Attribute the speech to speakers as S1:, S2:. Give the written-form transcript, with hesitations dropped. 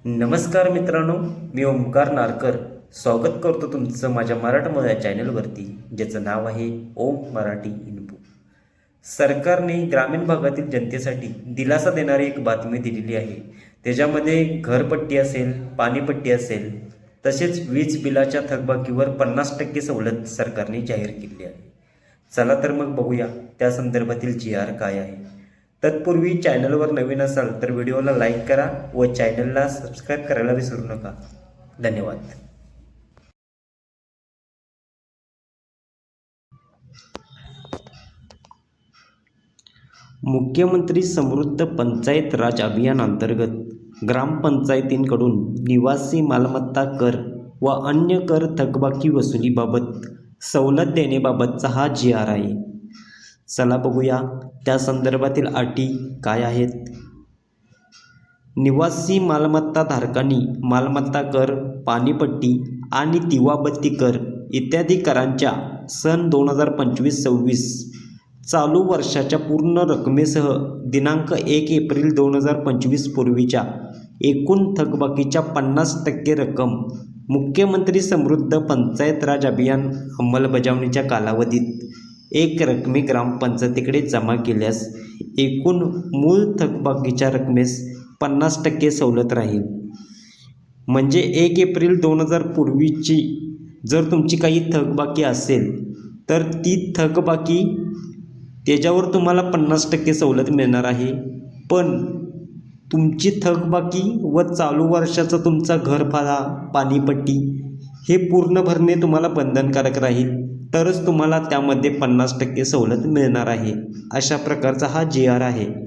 S1: नमस्कार मित्रांनो, मी ओमकार नारकर स्वागत करतो तुमचं माझ्या मराठमोळ्या चॅनलवरती, ज्याचं नाव आहे ओम मराठी इन्फो. सरकारने ग्रामीण भागातील जनतेसाठी दिलासा देणारी एक बातमी दिलेली आहे. त्याच्यामध्ये घरपट्टी असेल, पाणीपट्टी असेल, तसेच वीज बिलाच्या थकबाकीवर 50% सवलत सरकारने जाहीर केली आहे. चला तर मग बघूया त्या संदर्भातील GR काय आहे. तत्पूर्वी चॅनलवर नवीन असाल तर व्हिडिओला लाईक करा व चॅनलला सबस्क्राईब करायला विसरू नका. धन्यवाद. मुख्यमंत्री समृद्ध पंचायत राज अभियानांतर्गत ग्रामपंचायतींकडून निवासी मालमत्ता कर व अन्य कर थकबाकी वसुलीबाबत सवलत देण्याबाबतचा हा GR आहे. चला बघूया त्या संदर्भातील अटी काय आहेत. निवासी मालमत्ता धारकांनी मालमत्ता कर, पाणीपट्टी आणि दिवाबत्ती कर इत्यादी करांच्या सन 2025-26 चालू वर्षाच्या पूर्ण रकमेसह दिनांक 1 एप्रिल 2025 पूर्वीच्या एकूण थकबाकीच्या 50% रक्कम मुख्यमंत्री समृद्ध पंचायत राज अभियान अंमलबजावणीच्या कालावधीत एक रकमी ग्रामपंचायतीकडे जमा केल्यास एकूण मूळ थकबाकीच्या रकमेस 50% सवलत राहील. म्हणजे 1 एप्रिल 2000 पूर्वीची जर तुमची काही थकबाकी असेल तर ती थकबाकी त्याच्यावर तुम्हाला 50% सवलत मिळणार आहे. पण तुमची थकबाकी व चालू वर्षाचा तुमचा घरभाडा, पाणीपट्टी हे पूर्ण भरणे तुम्हाला बंधनकारक राहील, तरच तुम्हाला त्यामध्ये 50% सवलत मिळणार आहे. अशा प्रकारचा हा GR आहे.